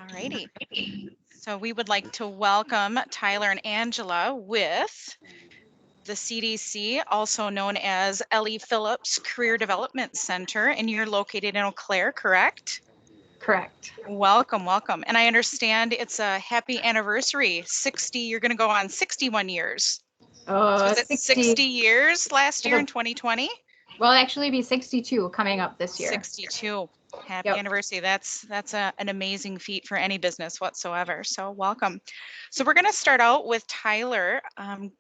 Alrighty. So we would like to welcome Tyler and Angela with the CDC, also known as Phillips Career Development Center, and you're located in Eau Claire, correct? Correct. Welcome, welcome. And I understand it's a happy anniversary. 60, you're going to go on 61 years. So was it 60 years last year in 2020? Well, actually be 62 coming up this year. 62. Happy anniversary. That's an amazing feat for any business whatsoever. So welcome. So we're going to start out with Tyler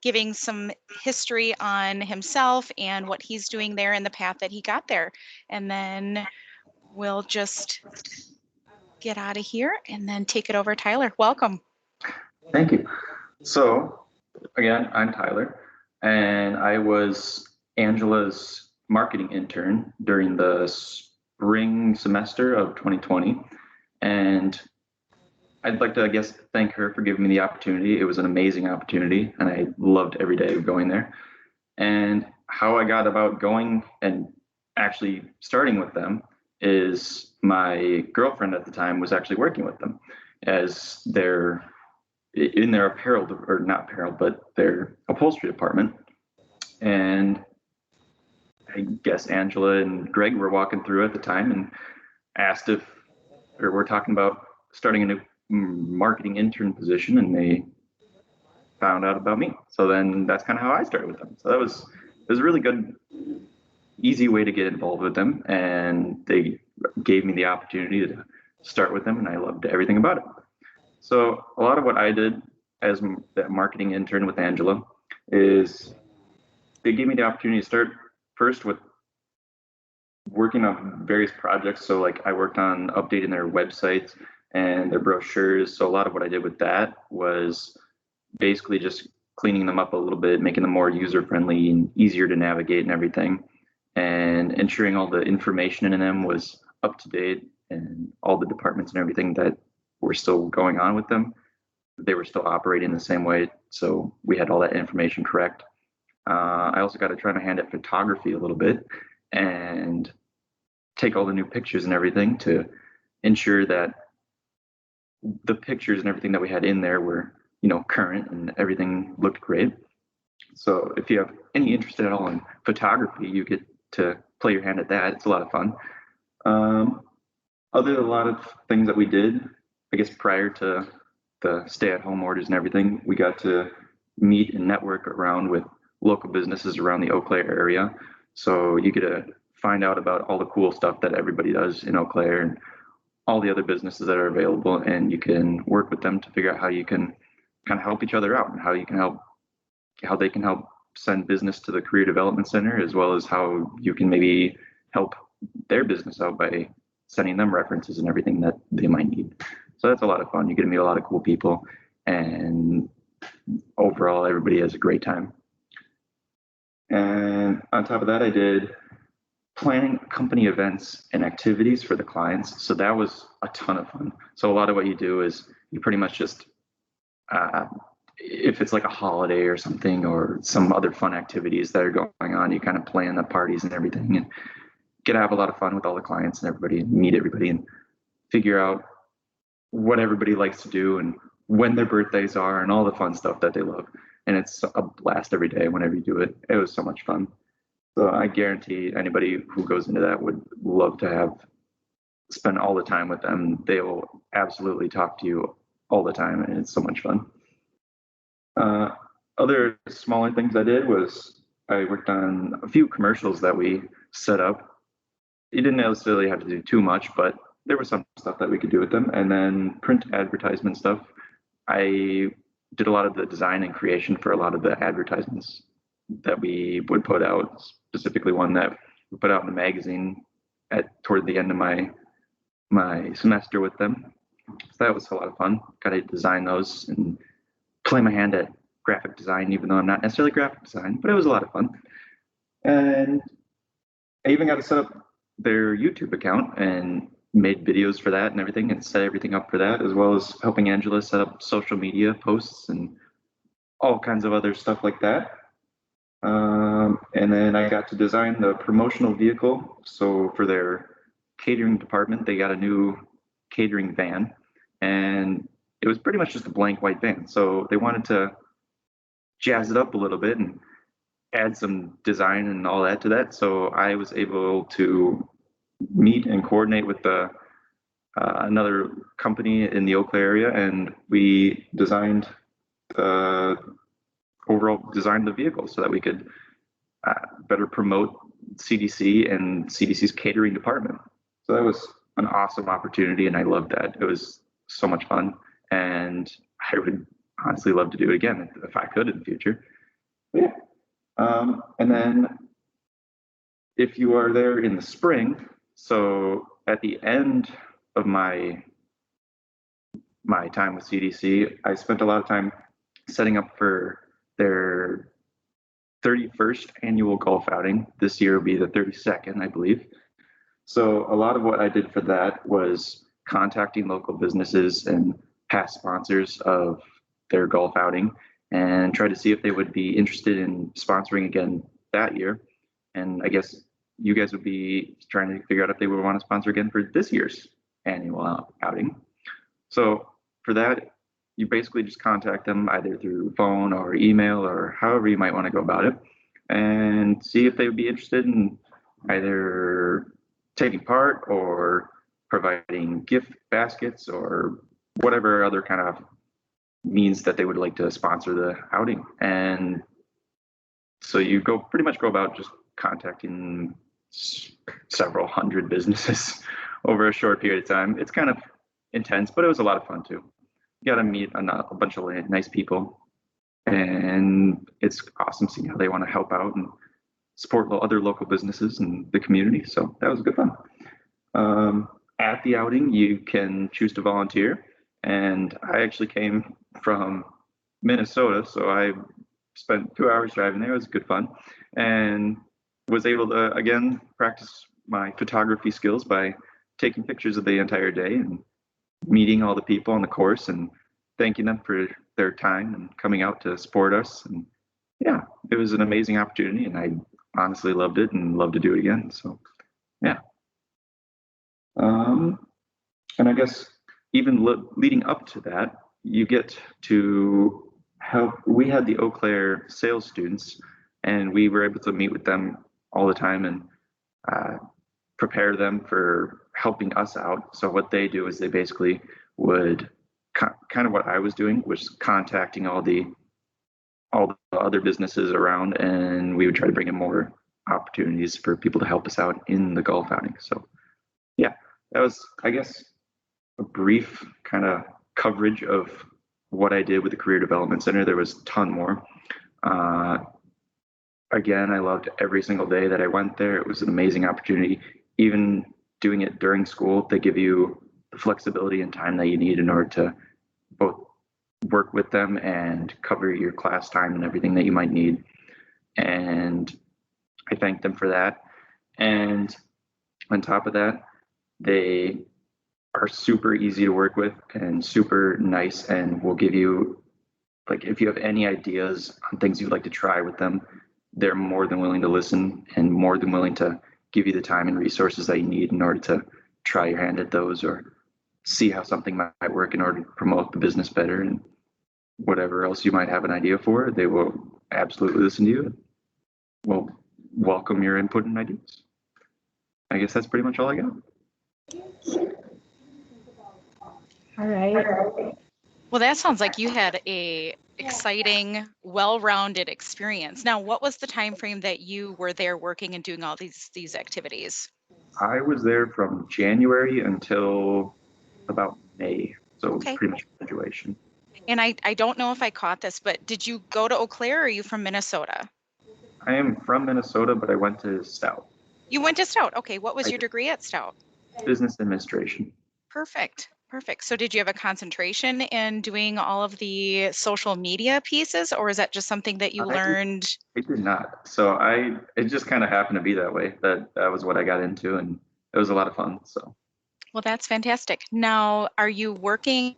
giving some history on himself and what he's doing there and the path that he got there. And then we'll just get out of here and then take it over. Tyler, welcome. Thank you. So again, I'm Tyler, and I was Angela's marketing intern during the spring semester of 2020. And I'd like to, I guess, thank her for giving me the opportunity. It was an amazing opportunity, and I loved every day of going there. And how I got about going and actually starting with them is my girlfriend at the time was actually working with them as in their apparel, or not apparel, but their upholstery department. And I guess Angela and Greg were walking through at the time and asked we're talking about starting a new marketing intern position, and they found out about me. So then that's kind of how I started with them. So it was a really good, easy way to get involved with them. And they gave me the opportunity to start with them, and I loved everything about it. So a lot of what I did as that marketing intern with Angela is they gave me the opportunity to start first with working on various projects. So like I worked on updating their websites and their brochures. So a lot of what I did with that was basically just cleaning them up a little bit, making them more user-friendly and easier to navigate and everything, and ensuring all the information in them was up to date, and all the departments and everything that were still going on with them, they were still operating the same way. So we had all that information correct. I also got to try my hand at photography a little bit and take all the new pictures and everything to ensure that the pictures and everything that we had in there were, current and everything looked great. So if you have any interest at all in photography, you get to play your hand at that. It's a lot of fun. A lot of things that we did, I guess, prior to the stay-at-home orders and everything, we got to meet and network around with local businesses around the Eau Claire area. So you get to find out about all the cool stuff that everybody does in Eau Claire and all the other businesses that are available, and you can work with them to figure out how you can kind of help each other out and how they can help send business to the Career Development Center, as well as how you can maybe help their business out by sending them references and everything that they might need. So that's a lot of fun. You get to meet a lot of cool people, and overall, everybody has a great time. And on top of that, I did planning company events and activities for the clients. So that was a ton of fun. So a lot of what you do is you pretty much just, if it's like a holiday or something or some other fun activities that are going on, you kind of plan the parties and everything and get to have a lot of fun with all the clients and everybody, and meet everybody and figure out what everybody likes to do and when their birthdays are and all the fun stuff that they love. And it's a blast every day whenever you do it. It was so much fun. So I guarantee anybody who goes into that would love to spend all the time with them. They will absolutely talk to you all the time, and it's so much fun. Other smaller things I did was I worked on a few commercials that we set up. You didn't necessarily have to do too much, but there was some stuff that we could do with them. And then print advertisement stuff. I did a lot of the design and creation for a lot of the advertisements that we would put out, specifically one that we put out in the magazine toward the end of my semester with them. So that was a lot of fun. Got to design those and play my hand at graphic design, even though I'm not necessarily graphic design, but it was a lot of fun. And I even got to set up their YouTube account and made videos for that and everything, and set everything up for that, as well as helping Angela set up social media posts and all kinds of other stuff like that. And then I got to design the promotional vehicle. So for their catering department, they got a new catering van, and it was pretty much just a blank white van. So they wanted to jazz it up a little bit and add some design and all that to that. So I was able to meet and coordinate with another company in the Eau Claire area, and we designed the vehicle so that we could better promote CDC and CDC's catering department. So that was an awesome opportunity, and I loved that. It was so much fun, and I would honestly love to do it again if I could in the future. But yeah. And then if you are there in the spring, so at the end of my time with CDC, I spent a lot of time setting up for their 31st annual golf outing. This year will be the 32nd, I believe. So a lot of what I did for that was contacting local businesses and past sponsors of their golf outing and try to see if they would be interested in sponsoring again that year. And I guess you guys would be trying to figure out if they would want to sponsor again for this year's annual outing. So for that, you basically just contact them either through phone or email or however you might want to go about it, and see if they would be interested in either taking part or providing gift baskets or whatever other kind of means that they would like to sponsor the outing. And so you pretty much go about just contacting several hundred businesses over a short period of time. It's kind of intense, but it was a lot of fun too. You got to meet a bunch of nice people, and it's awesome seeing how they want to help out and support other local businesses in the community. So that was good fun. At the outing, you can choose to volunteer, and I actually came from Minnesota, so I spent 2 hours driving there. It was good fun, and was able to again practice my photography skills by taking pictures of the entire day and meeting all the people on the course and thanking them for their time and coming out to support us. And yeah, it was an amazing opportunity, and I honestly loved it and love to do it again. So yeah. And I guess even leading up to that, you get to help. We had the Eau Claire sales students, and we were able to meet with them all the time and prepare them for helping us out. So what they do is they basically would kind of what I was doing, was contacting all the other businesses around, and we would try to bring in more opportunities for people to help us out in the golf outing. So yeah, that was, I guess, a brief kind of coverage of what I did with the Career Development Center. There was a ton more. Again, I loved every single day that I went there. It was an amazing opportunity. Even doing it during school, they give you the flexibility and time that you need in order to both work with them and cover your class time and everything that you might need. And I thank them for that. And on top of that, they are super easy to work with and super nice, and will give you, like, if you have any ideas on things you'd like to try with them, they're more than willing to listen and more than willing to give you the time and resources that you need in order to try your hand at those or see how something might work in order to promote the business better. And whatever else you might have an idea for, they will absolutely listen to you and will welcome your input and ideas. I guess that's pretty much all I got. All right. Well, that sounds like you had a exciting, well-rounded experience. Now, what was the time frame that you were there working and doing all these activities? I was there from January until about May, so Okay. pretty much graduation. And I don't know if I caught this, but did you go to Eau Claire or are you from Minnesota? I am from Minnesota, but I went to Stout. You went to Stout. Okay. What was your degree at Stout? Business administration. Perfect. Perfect. So did you have a concentration in doing all of the social media pieces, or is that just something that you learned? I did not. So it just kind of happened to be that way. That was what I got into, and it was a lot of fun. So. Well, that's fantastic. Now, are you working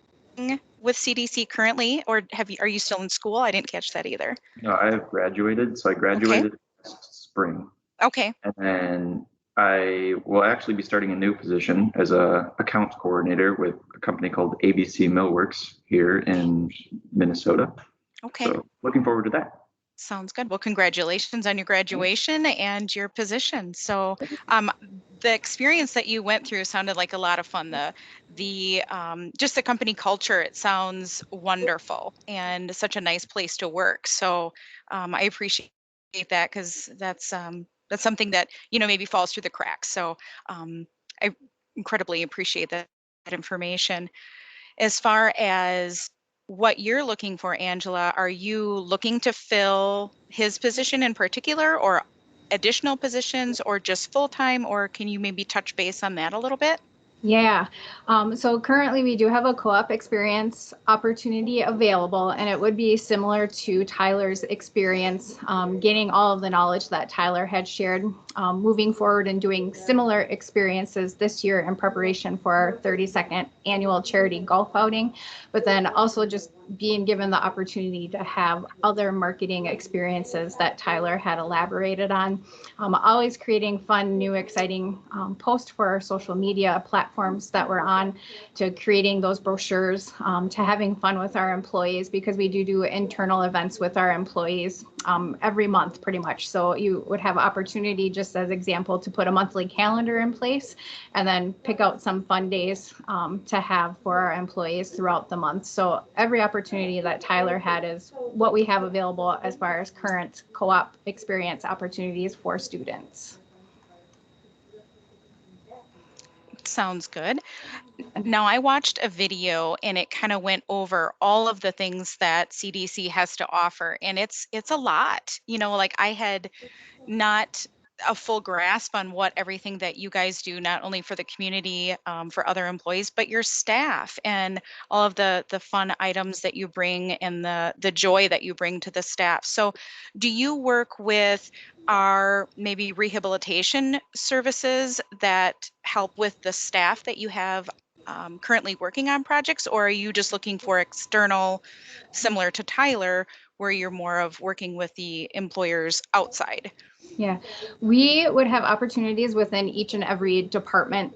with CDC currently, or are you still in school? I didn't catch that either. No, I have graduated. So I graduated last spring. Okay. And then I will actually be starting a new position as a accounts coordinator with a company called ABC Millworks here in Minnesota. Okay. So looking forward to that. Sounds good. Well, congratulations on your graduation and your position. So, the experience that you went through sounded like a lot of fun. The just the company culture, it sounds wonderful and such a nice place to work. So, I appreciate that because that's something that maybe falls through the cracks. So, I incredibly appreciate that information. As far as what you're looking for, Angela, are you looking to fill his position in particular or additional positions or just full-time, or can you maybe touch base on that a little bit? Yeah. So currently we do have a co-op experience opportunity available, and it would be similar to Tyler's experience, gaining all of the knowledge that Tyler had shared, moving forward and doing similar experiences this year in preparation for our 32nd annual charity golf outing, but then also just being given the opportunity to have other marketing experiences that Tyler had elaborated on. Always creating fun, new, exciting posts for our social media platforms that we're on, to creating those brochures, to having fun with our employees, because we do internal events with our employees every month pretty much. So you would have opportunity, just as example, to put a monthly calendar in place and then pick out some fun days to have for our employees throughout the month. So every opportunity that Tyler had is what we have available as far as current co-op experience opportunities for students. Sounds good. Now, I watched a video and it kind of went over all of the things that CDC has to offer, and it's a lot. Like I had not a full grasp on what everything that you guys do, not only for the community, for other employees, but your staff and all of the fun items that you bring and the joy that you bring to the staff. So, do you work with our maybe rehabilitation services that help with the staff that you have currently working on projects, or are you just looking for external, similar to Tyler, where you're more of working with the employers outside? Yeah, we would have opportunities within each and every department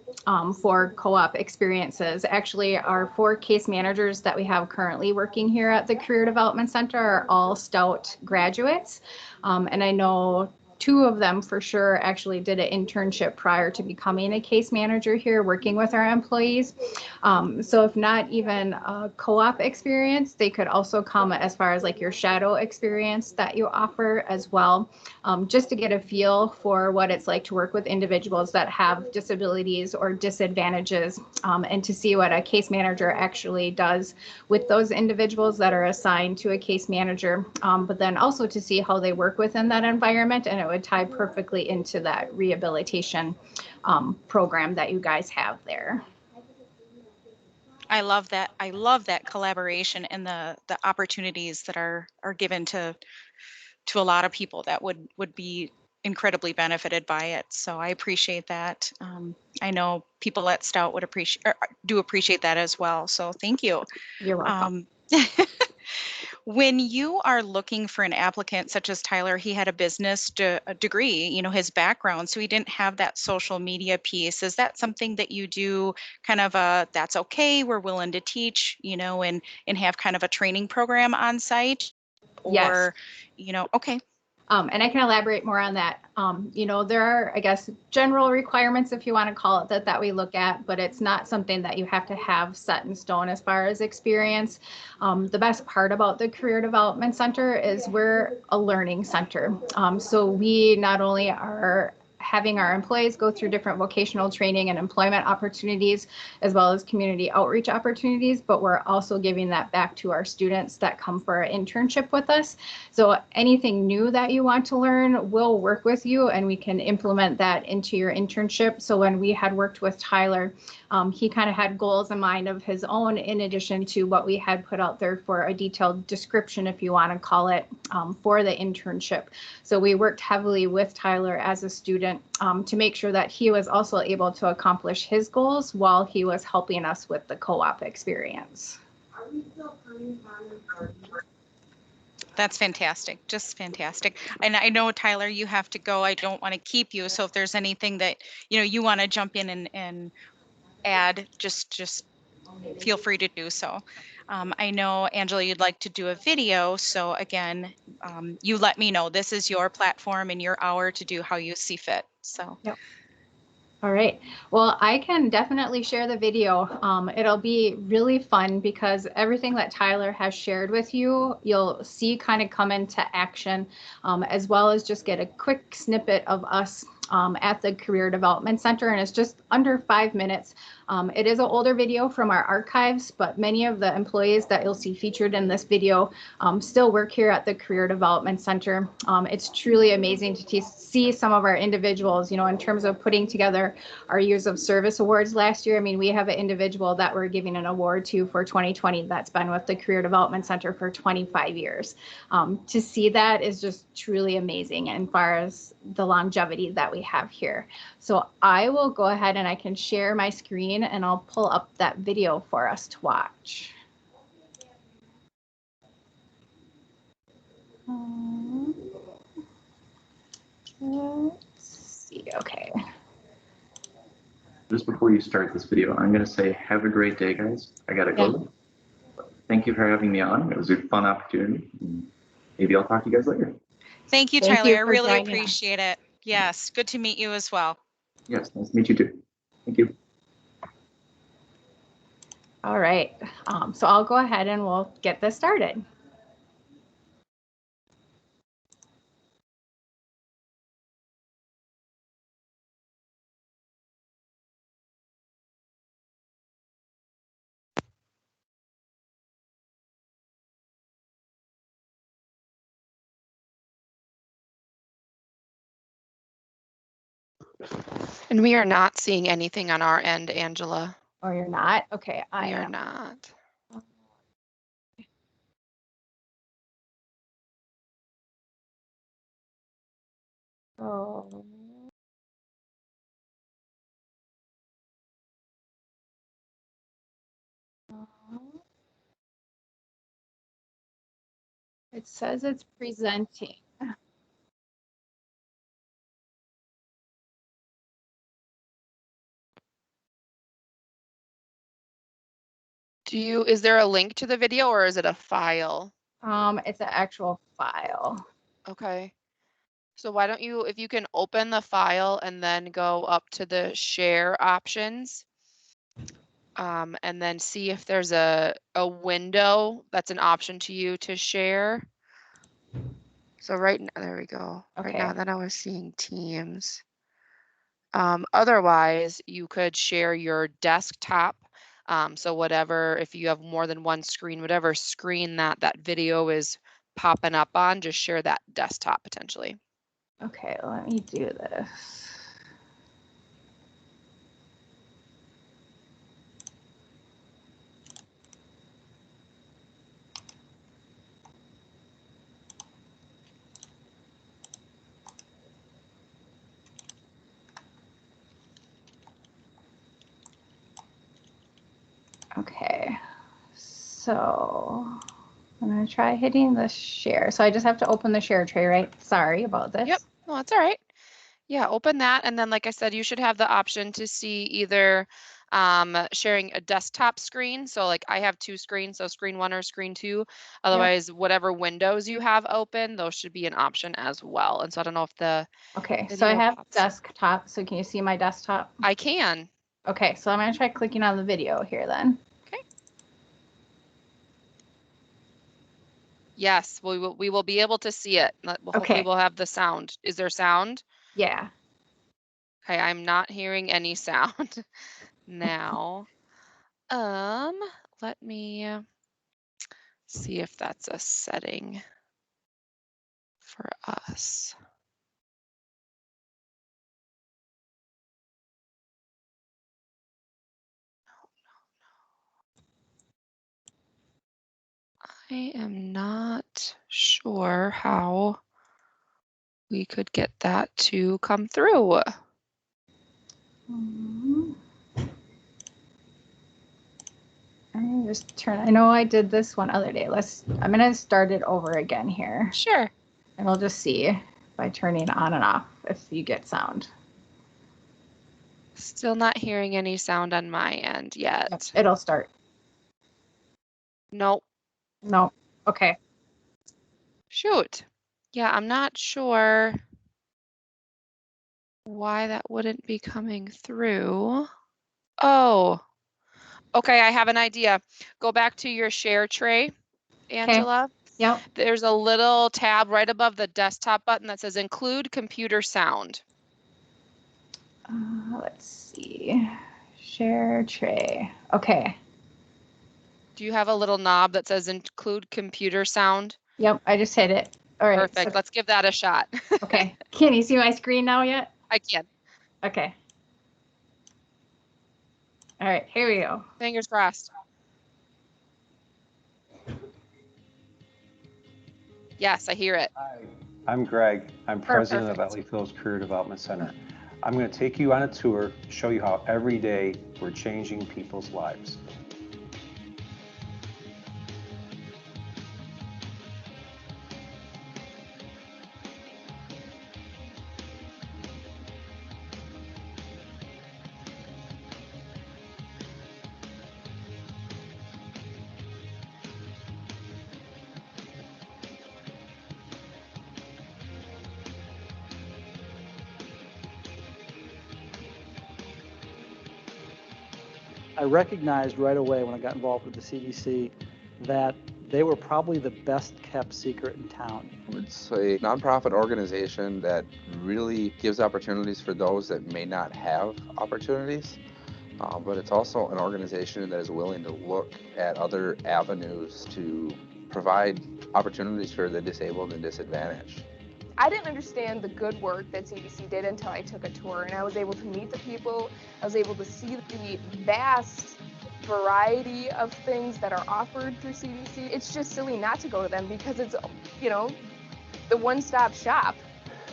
for co-op experiences. Actually, our 4 case managers that we have currently working here at the Career Development Center are all Stout graduates. And I know 2 of them for sure actually did an internship prior to becoming a case manager here, working with our employees. So if not even a co-op experience, they could also come as far as like your shadow experience that you offer as well, just to get a feel for what it's like to work with individuals that have disabilities or disadvantages, and to see what a case manager actually does with those individuals that are assigned to a case manager, but then also to see how they work within that environment, and it would tie perfectly into that rehabilitation program that you guys have there. I love that. I love that collaboration and the opportunities that are given to a lot of people that would be incredibly benefited by it. So I appreciate that. I know people at Stout would do appreciate that as well. So thank you. You're welcome. When you are looking for an applicant such as Tyler, he had a business a degree, his background, so he didn't have that social media piece. Is that something that you do kind of that's okay, we're willing to teach, and have kind of a training program on site? Yes. Or, okay. And I can elaborate more on that. There are, I guess, general requirements, if you want to call it that we look at, but it's not something that you have to have set in stone as far as experience. The best part about the Career Development Center is we're a learning center. So we not only are having our employees go through different vocational training and employment opportunities, as well as community outreach opportunities, but we're also giving that back to our students that come for an internship with us. So anything new that you want to learn, we'll work with you and we can implement that into your internship. So when we had worked with Tyler, he kind of had goals in mind of his own, in addition to what we had put out there for a detailed description, if you want to call it, for the internship. So we worked heavily with Tyler as a student to make sure that he was also able to accomplish his goals while he was helping us with the co-op experience. That's fantastic. Just fantastic. And I know, Tyler, you have to go. I don't want to keep you. So if there's anything that, you want to jump in and add, just feel free to do so. I know, Angela, you'd like to do a video. So again, you let me know. This is your platform and your hour to do how you see fit. So. Yep. All right. Well, I can definitely share the video. It'll be really fun because everything that Tyler has shared with you, you'll see kind of come into action, as well as just get a quick snippet of us at the Career Development Center. And it's just under 5 minutes. It is an older video from our archives, but many of the employees that you'll see featured in this video still work here at the Career Development Center. It's truly amazing to see some of our individuals, in terms of putting together our Years of Service Awards last year. I mean, we have an individual that we're giving an award to for 2020 that's been with the Career Development Center for 25 years. To see that is just truly amazing as far as the longevity that we have here. So I will go ahead and I can share my screen and I'll pull up that video for us to watch. Let's see, okay. Just before you start this video, I'm going to say have a great day, guys. I got to go. Thank you for having me on. It was a fun opportunity. Maybe I'll talk to you guys later. Thank you, Tyler. I really appreciate it. Yes, good to meet you as well. Yes, nice to meet you too. Thank you. All right, so I'll go ahead and we'll get this started. And we are not seeing anything on our end, Angela. Oh, you're not? Okay, we are not. Oh. It says it's presenting. Is there a link to the video or is it a file? It's an actual file. Okay. So why don't you, if you can open the file and then go up to the share options, and then see if there's a window that's an option to you to share. So right now, there we go. Okay. Right now, then I was seeing Teams. Otherwise, you could share your desktop. So whatever, if you have more than one screen, whatever screen that video is popping up on, just share that desktop potentially. Okay, let me do this. Okay, so I'm going to try hitting the share. So I just have to open the share tray, right? Sorry about this. Yep, no, that's all right. Yeah, open that. And then, like I said, you should have the option to see either sharing a desktop screen. So like I have 2 screens, so screen 1 or screen 2. Otherwise, whatever windows you have open, those should be an option as well. And so I don't know if the Okay, so I have desktop. So can you see my desktop? I can. Okay, so I'm going to try clicking on the video here then. Okay. Yes, we will be able to see it. Hopefully we'll have the sound. Is there sound? Yeah. Okay, I'm not hearing any sound now. Let me see if that's a setting for us. I am not sure how we could get that to come through. I'm gonna just turn. I know I did this one other day. I'm gonna start it over again here, Sure. and we'll just see by turning on and off if you get sound. Still not hearing any sound on my end yet. Yep, it'll start. Nope. No. Okay. Shoot. Yeah, I'm not sure why that wouldn't be coming through. Oh, okay. I have an idea. Go back to your share tray, Angela. Yep. There's a little tab right above the desktop button that says include computer sound. Let's see. Share tray. Okay. Do you have a little knob that says include computer sound? Yep. I just hit it. All right. Perfect. Let's give that a shot. Okay. Can you see my screen now yet? I can. Okay. All right. Here we go. Fingers crossed. Yes, I hear it. Hi, I'm Greg. I'm president of Perfect. Phillips Career Development Center. I'm going to take you on a tour, show you how every day we're changing people's lives. I recognized right away when I got involved with the CDC that they were probably the best kept secret in town. It's a nonprofit organization that really gives opportunities for those that may not have opportunities, but it's also an organization that is willing to look at other avenues to provide opportunities for the disabled and disadvantaged. I didn't understand the good work that CDC did until I took a tour, and I was able to meet the people. I was able to see the vast variety of things that are offered through CDC. It's just silly not to go to them because it's, you know, the one-stop shop.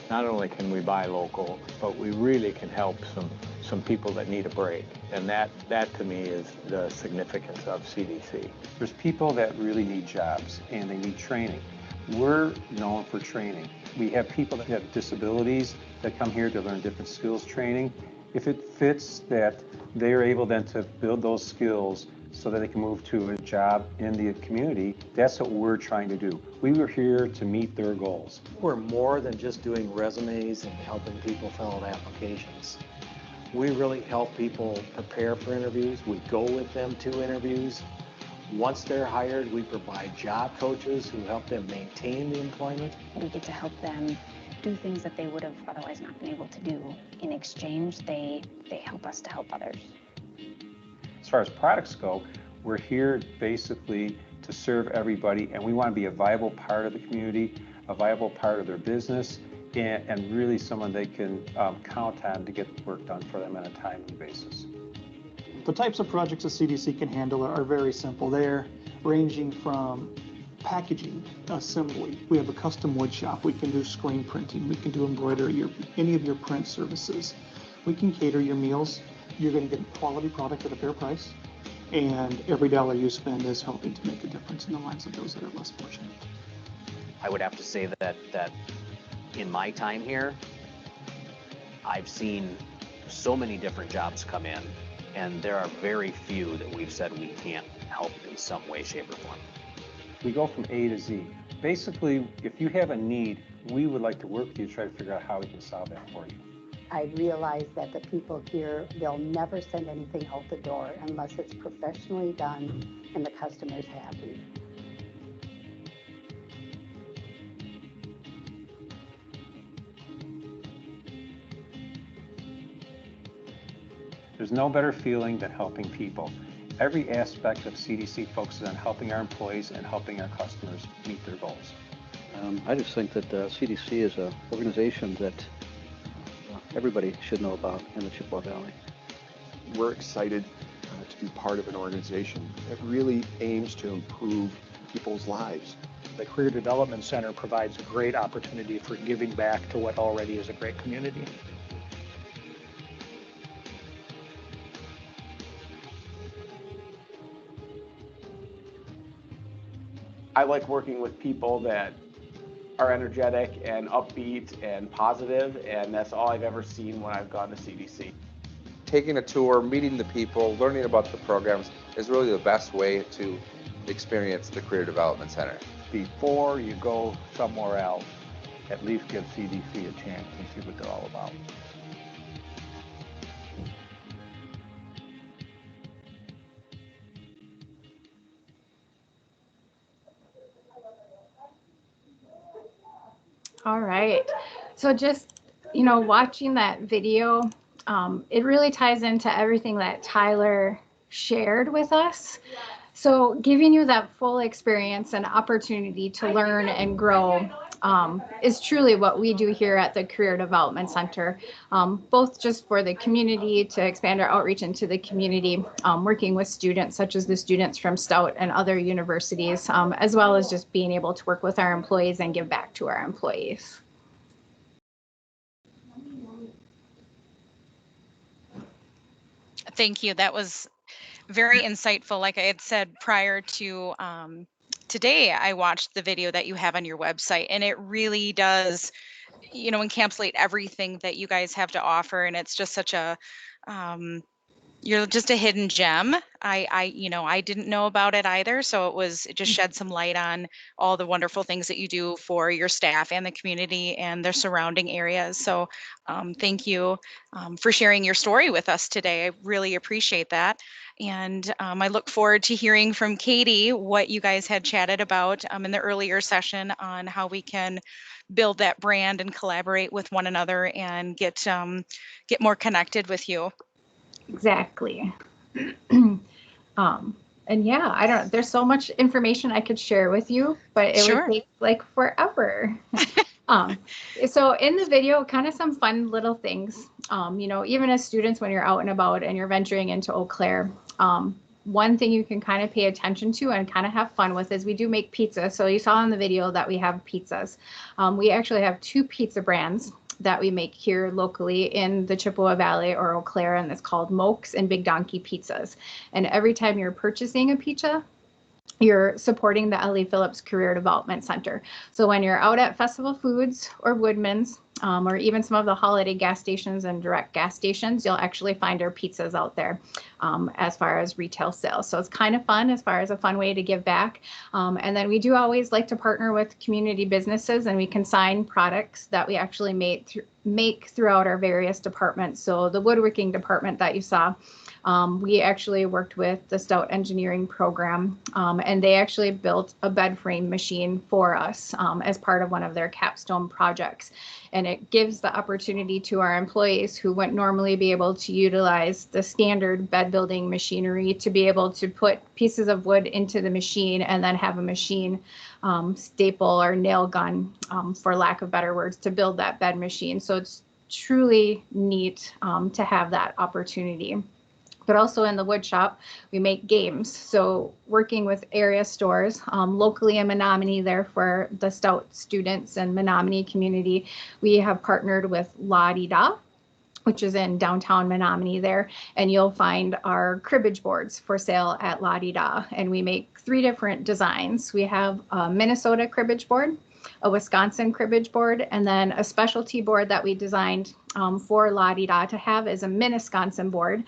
Not only can we buy local, but we really can help some people that need a break. And that to me is the significance of CDC. There's people that really need jobs and they need training. We're known for training. We have people that have disabilities that come here to learn different skills training. If it fits that they're able then to build those skills so that they can move to a job in the community, that's what we're trying to do. We were here to meet their goals. We're more than just doing resumes and helping people fill out applications. We really help people prepare for interviews. We go with them to interviews. Once they're hired, we provide job coaches who help them maintain the employment. We get to help them do things that they would have otherwise not been able to do. In exchange, they help us to help others. As far as products go, we're here basically to serve everybody, and we want to be a viable part of the community, a viable part of their business, and really someone they can count on to get work done for them on a timely basis. The types of projects that CDC can handle are very simple. They're ranging from packaging, assembly. We have a custom wood shop. We can do screen printing. We can do embroidery, any of your print services. We can cater your meals. You're going to get a quality product at a fair price. And every dollar you spend is helping to make a difference in the lives of those that are less fortunate. I would have to say that in my time here, I've seen so many different jobs come in, and there are very few that we've said we can't help in some way, shape, or form. We go from A to Z. Basically, if you have a need, we would like to work with you to try to figure out how we can solve that for you. I realize that the people here, they'll never send anything out the door unless it's professionally done and the customer's happy. There's no better feeling than helping people. Every aspect of CDC focuses on helping our employees and helping our customers meet their goals. I just think that CDC is an organization that everybody should know about in the Chippewa Valley. We're excited to be part of an organization that really aims to improve people's lives. The Career Development Center provides a great opportunity for giving back to what already is a great community. I like working with people that are energetic and upbeat and positive, and that's all I've ever seen when I've gone to CDC. Taking a tour, meeting the people, learning about the programs is really the best way to experience the Career Development Center. Before you go somewhere else, at least give CDC a chance and see what they're all about. All right. So just, watching that video, it really ties into everything that Tyler shared with us. So giving you that full experience and opportunity to learn and grow is truly what we do here at the Career Development Center, both just for the community, to expand our outreach into the community, working with students such as the students from Stout and other universities, as well as just being able to work with our employees and give back to our employees. Thank you. That was very insightful. Like I had said prior to today, I watched the video that you have on your website, and it really does, encapsulate everything that you guys have to offer. And it's just such a, you're just a hidden gem. I didn't know about it either. So it just shed some light on all the wonderful things that you do for your staff and the community and their surrounding areas. So thank you for sharing your story with us today. I really appreciate that. And I look forward to hearing from Katie what you guys had chatted about in the earlier session on how we can build that brand and collaborate with one another and get more connected with you. Exactly. And yeah, there's so much information I could share with you, but it would take like forever. So in the video, kind of some fun little things, even as students, when you're out and about and you're venturing into Eau Claire, one thing you can kind of pay attention to and kind of have fun with is we do make pizza. So you saw in the video that we have pizzas. We actually have 2 pizza brands that we make here locally in the Chippewa Valley or Eau Claire, and it's called Mokes and Big Donkey Pizzas. And every time you're purchasing a pizza, you're supporting the L.E. Phillips Career Development Center. So when you're out at Festival Foods or Woodman's, or even some of the holiday gas stations and direct gas stations, you'll actually find our pizzas out there as far as retail sales. So it's kind of fun as far as a fun way to give back. And then we do always like to partner with community businesses, and we consign products that we actually make throughout our various departments. So the woodworking department that you saw, we actually worked with the Stout Engineering Program, and they actually built a bed frame machine for us as part of one of their capstone projects. And it gives the opportunity to our employees who wouldn't normally be able to utilize the standard bed building machinery to be able to put pieces of wood into the machine and then have a machine staple or nail gun, for lack of better words, to build that bed machine. So it's truly neat to have that opportunity. But also in the wood shop, we make games. So working with area stores locally in Menominee there for the Stout students and Menominee community, we have partnered with La Di Da, which is in downtown Menominee there. And you'll find our cribbage boards for sale at La Di Da. And we make 3 different designs. We have a Minnesota cribbage board, a Wisconsin cribbage board, and then a specialty board that we designed for La Di Da to have is a Minnesconsin board,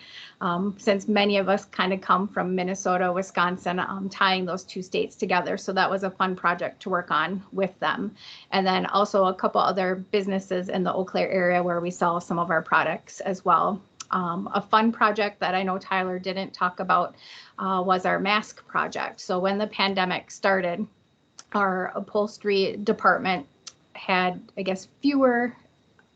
since many of us kind of come from Minnesota, Wisconsin, tying those 2 states together. So that was a fun project to work on with them. And then also a couple other businesses in the Eau Claire area where we sell some of our products as well. A fun project that I know Tyler didn't talk about was our mask project. So when the pandemic started, our upholstery department had, I guess, fewer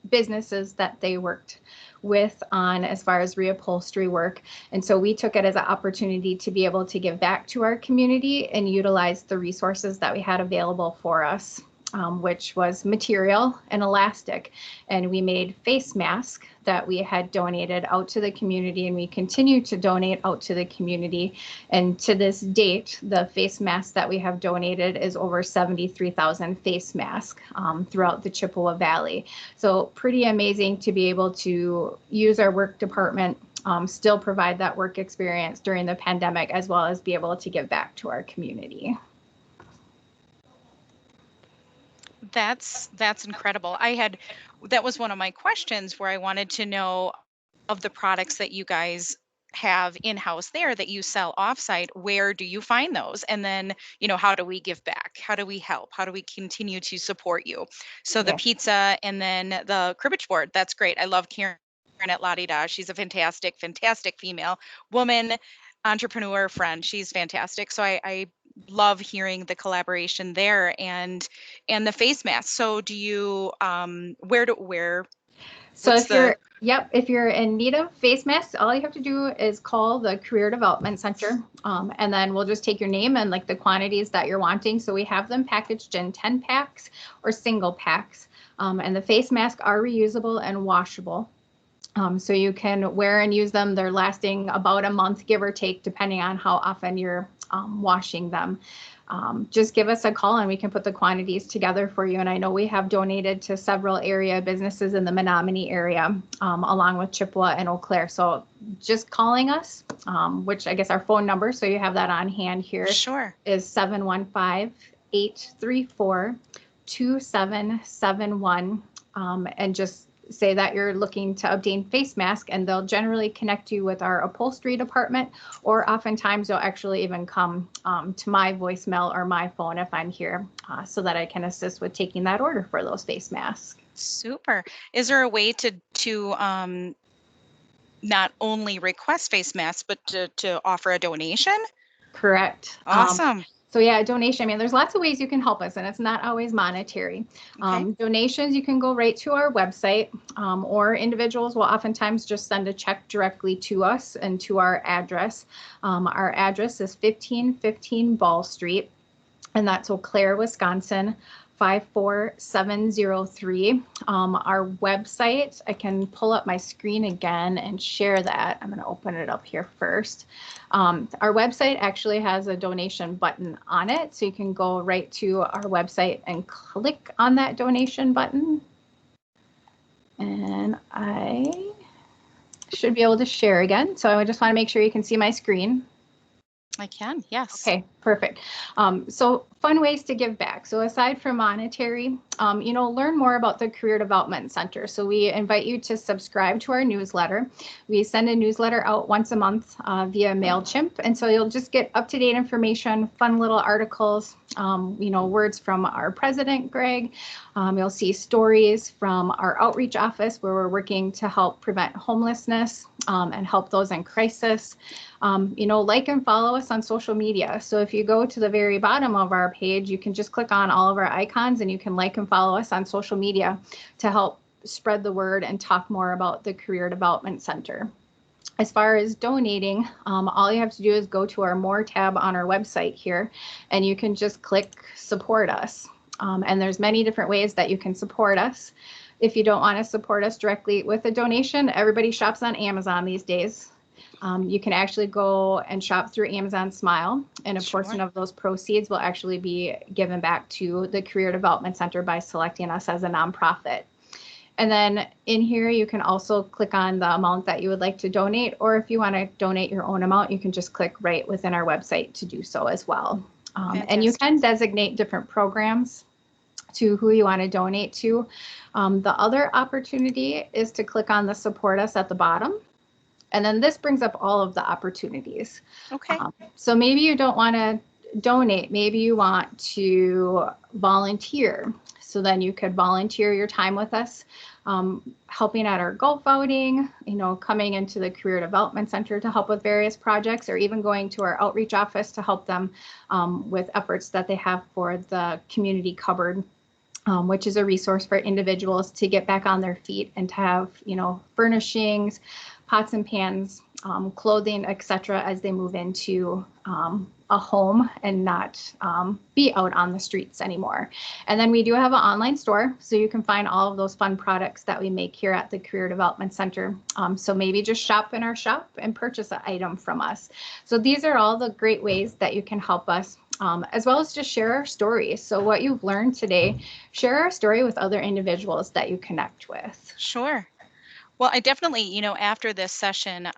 businesses that they worked with on as far as reupholstery work. And so we took it as an opportunity to be able to give back to our community and utilize the resources that we had available for us, which was material and elastic. And we made face masks that we had donated out to the community, and we continue to donate out to the community. And to this date, the face masks that we have donated is over 73,000 face masks throughout the Chippewa Valley. So pretty amazing to be able to use our work department, still provide that work experience during the pandemic, as well as be able to give back to our community. That's incredible. That was one of my questions where I wanted to know of the products that you guys have in-house there that you sell offsite, where do you find those? And then, how do we give back? How do we help? How do we continue to support you? So the Yeah. pizza and then the cribbage board, that's great. I love Karen at La Di Da. She's a fantastic, fantastic female woman, entrepreneur friend. She's fantastic. So I love hearing the collaboration there and the face mask. So do you where So what's if you're, yep, if you're in need of face masks, all you have to do is call the Career Development Center, and then we'll just take your name and like the quantities that you're wanting. So we have them packaged in 10 packs or single packs, and the face masks are reusable and washable. So you can wear and use them. They're lasting about a month, give or take, depending on how often you're washing them. Just give us a call and we can put the quantities together for you. And I know we have donated to several area businesses in the Menominee area, along with Chippewa and Eau Claire. So just calling us, which I guess our phone number, so you have that on hand here, Sure. is 715-834-2771. And just say that you're looking to obtain face mask, and they'll generally connect you with our upholstery department, or oftentimes they'll actually even come to my voicemail or my phone if I'm here, so that I can assist with taking that order for those face masks. Super. Is there a way to not only request face masks, but to offer a donation? Correct. Awesome. So yeah, donation. I mean, there's lots of ways you can help us, and it's not always monetary. Okay. Donations, you can go right to our website, or individuals will oftentimes just send a check directly to us and to our address. Our address is 1515 Ball Street, and that's Eau Claire, Wisconsin, 54703. Our website, I can pull up my screen again and share that. I'm going to open it up here first. Our website actually has a donation button on it, so you can go right to our website and click on that donation button. And I should be able to share again. So I just want to make sure you can see my screen. I can, yes. Okay, perfect. So fun ways to give back. So aside from monetary, learn more about the Career Development Center. So we invite you to subscribe to our newsletter. We send a newsletter out once a month via MailChimp. And so you'll just get up-to-date information, fun little articles, words from our president, Greg. You'll see stories from our outreach office where we're working to help prevent homelessness and help those in crisis. Like and follow us on social media. So if you go to the very bottom of our page, you can just click on all of our icons and you can like and follow us on social media to help spread the word and talk more about the Career Development Center. As far as donating, all you have to do is go to our More tab on our website here, and you can just click Support Us. And there's many different ways that you can support us. If you don't want to support us directly with a donation, everybody shops on Amazon these days. You can actually go and shop through Amazon Smile, and a portion of those proceeds will actually be given back to the Career Development Center by selecting us as a nonprofit. And then in here, you can also click on the amount that you would like to donate, or if you want to donate your own amount, you can just click right within our website to do so as well. And you can designate different programs to who you want to donate to. The other opportunity is to click on the Support Us at the bottom. And then this brings up all of the opportunities. Okay. So maybe you don't want to donate. Maybe you want to volunteer. So then you could volunteer your time with us, helping at our golf outing, coming into the Career Development Center to help with various projects, or even going to our outreach office to help them with efforts that they have for the community cupboard, which is a resource for individuals to get back on their feet and to have, furnishings, pots and pans, clothing, etc., as they move into a home and not be out on the streets anymore. And then we do have an online store, so you can find all of those fun products that we make here at the Career Development Center. So maybe just shop in our shop and purchase an item from us. So these are all the great ways that you can help us, as well as just share our stories. So what you've learned today, share our story with other individuals that you connect with. Sure. Well, I definitely, after this session,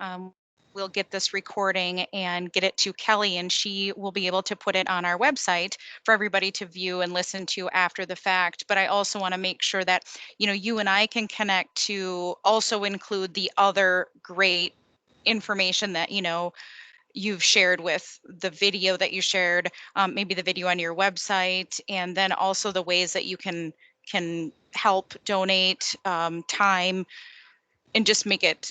we'll get this recording and get it to Kelly, and she will be able to put it on our website for everybody to view and listen to after the fact. But I also want to make sure that, you and I can connect to also include the other great information that, you've shared with the video that you shared, maybe the video on your website, and then also the ways that you can help donate time and just make it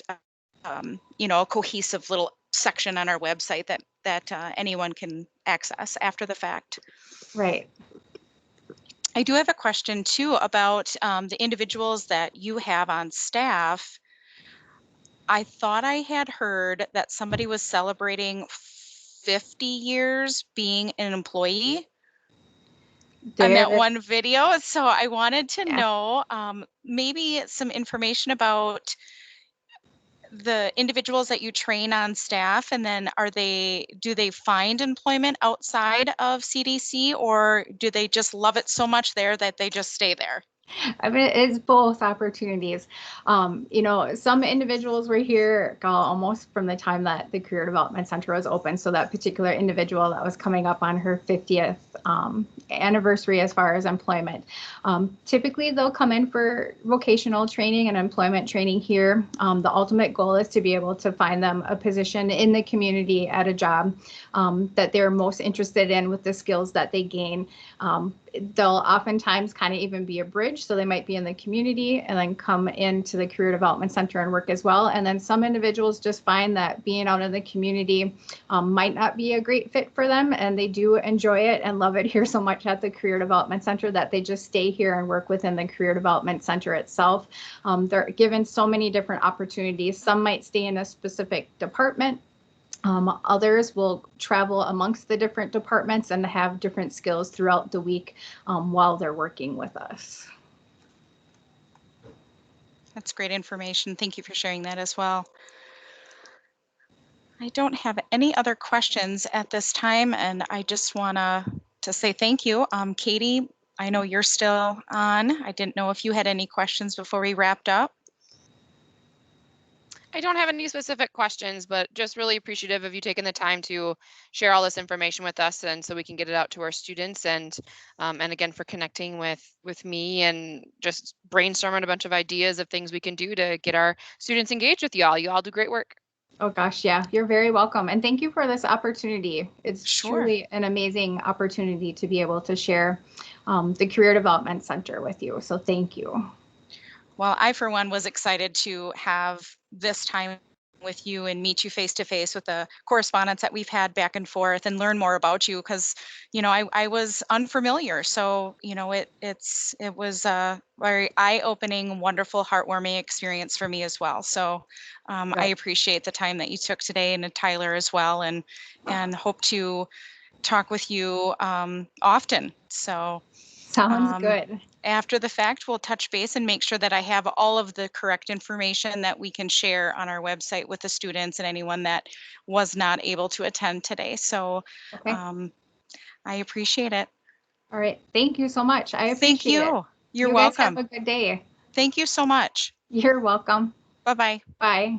a cohesive little section on our website that anyone can access after the fact. Right. I do have a question too about the individuals that you have on staff. I thought I had heard that somebody was celebrating 50 years being an employee on that one video. So I wanted to know maybe some information about the individuals that you train on staff, and then do they find employment outside of CDC, or do they just love it so much there that they just stay there? I mean, it's both opportunities. Some individuals were here almost from the time that the Career Development Center was open. So that particular individual that was coming up on her 50th anniversary as far as employment. Typically, they'll come in for vocational training and employment training here. The ultimate goal is to be able to find them a position in the community at a job that they're most interested in with the skills that they gain. They'll oftentimes kind of even be a bridge. So they might be in the community and then come into the Career Development Center and work as well. And then some individuals just find that being out in the community might not be a great fit for them. And they do enjoy it and love it here so much at the Career Development Center that they just stay here and work within the Career Development Center itself. They're given so many different opportunities. Some might stay in a specific department. Others will travel amongst the different departments and have different skills throughout the week while they're working with us. That's great information. Thank you for sharing that as well. I don't have any other questions at this time, and I just want to say thank you. Katie, I know you're still on. I didn't know if you had any questions before we wrapped up. I don't have any specific questions, but just really appreciative of you taking the time to share all this information with us, and so we can get it out to our students, and again for connecting with me and just brainstorming a bunch of ideas of things we can do to get our students engaged with y'all. You all do great work. Oh gosh, yeah, you're very welcome. And thank you for this opportunity. It's truly an amazing opportunity to be able to share the Career Development Center with you. So thank you. Well, I, for one, was excited to have this time with you and meet you face to face with the correspondence that we've had back and forth and learn more about you, because, I was unfamiliar. So, it was a very eye-opening, wonderful, heartwarming experience for me as well. So I appreciate the time that you took today, and Tyler as well, and hope to talk with you often. So sounds good. After the fact, we'll touch base and make sure that I have all of the correct information that we can share on our website with the students and anyone that was not able to attend today. So I appreciate it. All right. Thank you so much. I appreciate it. Thank you. You're you welcome. Guys have a good day. Thank you so much. You're welcome. Bye-bye. Bye.